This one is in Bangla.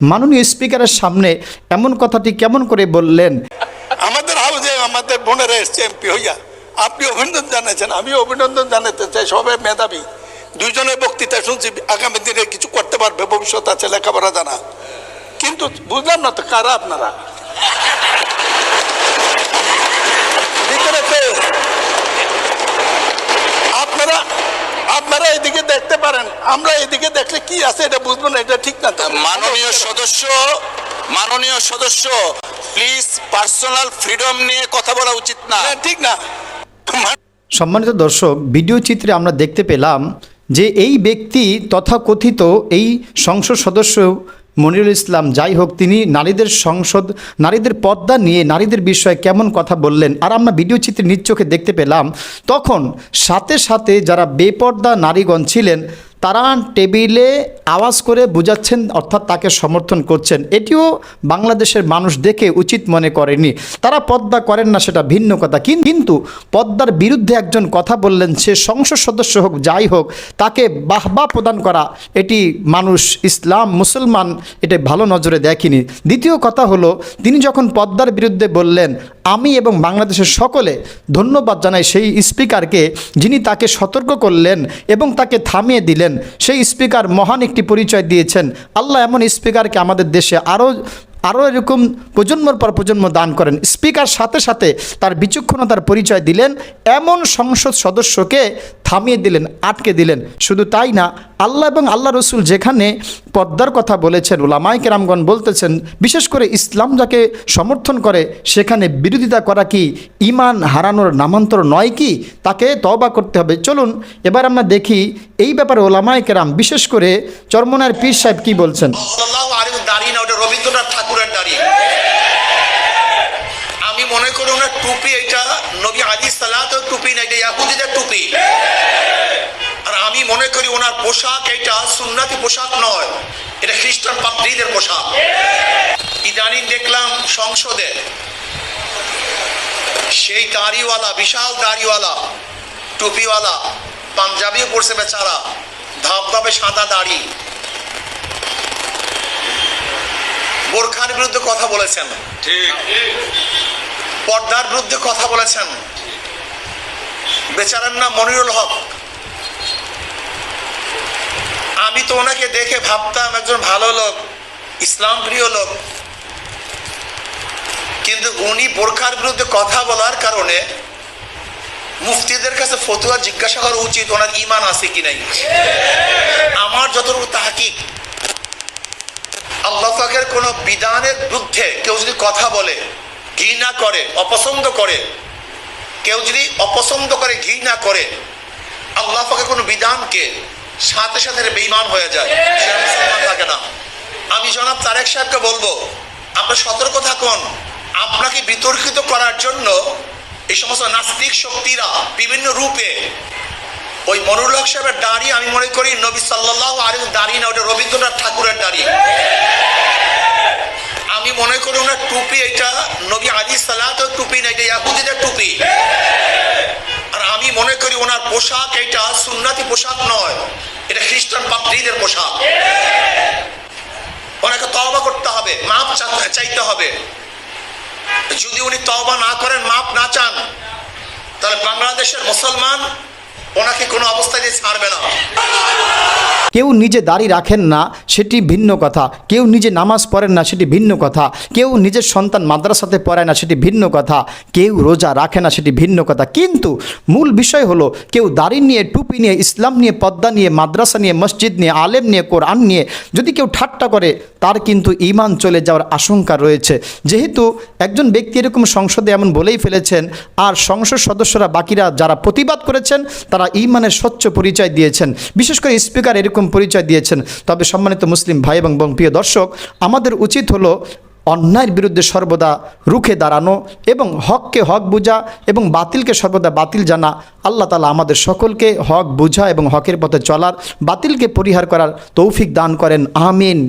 মাননীয় স্পিকারের সামনে এমন কথাটি কেমন করে বললেন? আমাদের হাউসে আমাদের বোনেরা এসছে এমপি হইয়া, আপনি অভিনন্দন জানাচ্ছেন, আমি অভিনন্দন জানাতে চাই। সবাই মেধাবী, দুইজনের বক্তৃতা শুনছি, আগামী দিনে কিছু করতে পারবে, ভবিষ্যৎ আছে, লেখাপড়া জানা। কিন্তু বুঝলাম না তো কারা আপনারা, আপনারা আপনারা এদিকে দেখতে পারেন, আমরা এদিকে দেখলে কি আছে এটা বুঝবো না, এটা ঠিক না। মাননীয় সদস্য প্লিজ পার্সোনাল ফ্রিডম নিয়ে কথা বলা উচিত না, ঠিক না। সম্মানিত দর্শক, ভিডিও চিত্রে আমরা দেখতে পেলাম যে এই ব্যক্তি তথাকথিত এই সংসদ সদস্য মনিরুল ইসলাম, যাই হোক, তিনি নারীদের পর্দা নিয়ে, নারীদের বিষয়ে কেমন কথা বললেন। আর আমরা ভিডিও চিত্রে নিজ চোখে দেখতে পেলাম তখন সাথে সাথে যারা বেপর্দা নারীগণ ছিলেন তারা টেবিলে আওয়াজ করে বুঝাচ্ছেন, অর্থাৎ তাকে সমর্থন করছেন। এটিও বাংলাদেশের মানুষ দেখে উচিত মনে করেনি। তারা পর্দা করেন না সেটা ভিন্ন কথা, কিন্তু পর্দার বিরুদ্ধে একজন কথা বললেন, সে সংসদ সদস্য হোক যাই হোক, তাকে বাহবা প্রদান করা, এটি মানুষ, ইসলাম, মুসলমান এটা ভালো নজরে দেখেনি। দ্বিতীয় কথা হলো, তিনি যখন পর্দার বিরুদ্ধে বললেন, আমি এবং বাংলাদেশের সকলে ধন্যবাদ জানাই সেই স্পিকারকে, যিনি তাকে সতর্ক করলেন এবং তাকে থামিয়ে দিলেন। সেই স্পিকার মহান একটি পরিচয় দিয়েছেন। আল্লাহ এমন স্পিকারকে আমাদের দেশে আরও এরকম প্রজন্মর পর প্রজন্ম দান করেন। স্পিকার সাথে সাথে তার বিচক্ষণতার পরিচয় দিলেন, এমন সংসদ সদস্যকে থামিয়ে দিলেন, আটকে দিলেন। শুধু তাই না, আল্লাহ এবং আল্লাহ রসুল যেখানে পর্দার কথা বলেছেন, উলামায়ে কেরামগণ বলতেছেন, বিশেষ করে ইসলাম যাকে সমর্থন করে সেখানে বিরোধিতা করা কি ঈমান হারানোর নামান্তর নয় কি? তাকে তওবা করতে হবে। চলুন এবার আমরা দেখি এই ব্যাপারে উলামায়ে কেরাম, বিশেষ করে চরমনায়ের পীর সাহেব কি বলছেন। দাড়ি না, ওটা রবীন্দ্রনাথ ঠাকুরের দাড়ি। আমি মনে করি ওনার টুপি এটা নবী আলাইহিস সালাতের টুপি না, এটা ইহুদিদের টুপি। আর আমি মনে করি ওনার পোশাক এটা সুন্নতি পোশাক নয়, এটা খ্রিস্টান পাদ্রীদের পোশাক। ইদানিং দেখলাম সংসদে সেই দাড়িওয়ালা, বিশাল দাড়িওয়ালা, টুপিওয়ালা, পাঞ্জাবিও পরছে বেচারা, ধবধবে সাদা দাড়ি, বোরখার বিরুদ্ধে কথা বলেছেন, ঠিক, পর্দার বিরুদ্ধে কথা বলেছেন। বেচারার নাম মনিরুল হক। আমি তো ওনাকে দেখে ভাবতাম একজন ভালো লোক, ইসলাম প্রিয় লোক, কিন্তু উনি বোরখার বিরুদ্ধে কথা বলার কারণে মুফতিদের কাছে ফতোয়া জিজ্ঞাসা করা উচিত ওনার ঈমান আছে কি নাই। আমার যতটুকু তাহকিক, আল্লাহ পাকের কোন বিধানের বিরুদ্ধে কেউ যদি কথা বলে, ঘৃণা করে, অপছন্দ করে, কেউ যদি অপছন্দ করে, ঘৃণা করে আল্লাহ পাকের কোন বিধানকে, সাথে সাথে বেঈমান হয়ে যায়, সে মুসলমান থাকে না। আমি জনাব তারেক সাহেবকে বলবো, আপনি সতর্ক থাকুন। আপনাকে বিতর্কিত করার জন্য এই সমস্ত নাস্তিক শক্তিরা বিভিন্ন রূপে, ওই মনিরুল হক সাহেবের দাড়ি আমি মনে করি নবী সাল্লাল্লাহু আলাইহি দাড়ি না, ওটা রবীন্দ্রনাথ ঠাকুরের দাড়ি। আমি মনে করি ওনার টুপি এটা নবী আলাইহিস সালাতের টুপি না, এটা ইহুদিদের টুপি। আর আমি মনে করি ওনার পোশাক এটা সুন্নতি পোশাক নয়, এটা খ্রিস্টান পাদ্রীদের পোশাক। ওনাকে তওবা করতে হবে, মাপ চাইতে হবে। যদি উনি তওবা না করেন, মাপ না চান, তাহলে বাংলাদেশের মুসলমান ওনাকে কোনো অবস্থায় ছাড়বে না। কেউ নিজে দাড়ি রাখেন না সেটি ভিন্ন কথা, কেউ নিজে নামাজ পড়েন না সেটি ভিন্ন কথা, কেউ নিজের সন্তান মাদ্রাসাতে পড়ায় না সেটি ভিন্ন কথা, কেউ রোজা রাখে না সেটি ভিন্ন কথা। কিন্তু মূল বিষয় হলো, কেউ দাড়ি নিয়ে, টুপি নিয়ে, ইসলাম নিয়ে, পর্দা নিয়ে, মাদ্রাসা নিয়ে, মসজিদ নিয়ে, আলেম নিয়ে, কোরআন নিয়ে যদি কেউ ঠাট্টা করে, তার কিন্তু ঈমান চলে যাওয়ার আশঙ্কা রয়েছে। যেহেতু একজন ব্যক্তি এরকম সংসদে এমন বলেই ফেলেছেন, আর সংসদ সদস্যরা বাকিরা যারা প্রতিবাদ করেছেন তারা ঈমানের স্বচ্ছ পরিচয় দিয়েছেন, বিশেষ করে স্পিকার এরকম পরিচয় দিয়েছেন। তবে সম্মানিত মুসলিম ভাই এবং প্রিয় দর্শক, আমাদের উচিত হলো অন্যায়ের বিরুদ্ধে সর্বদা রুখে দাঁড়ানো এবং হককে হক বুঝা এবং বাতিলকে সর্বদা বাতিল জানা। আল্লাহ তাআলা আমাদের সকলকে হক বুঝা এবং হকের পথে চলার, বাতিলকে পরিহার করার তৌফিক দান করেন। আমিন।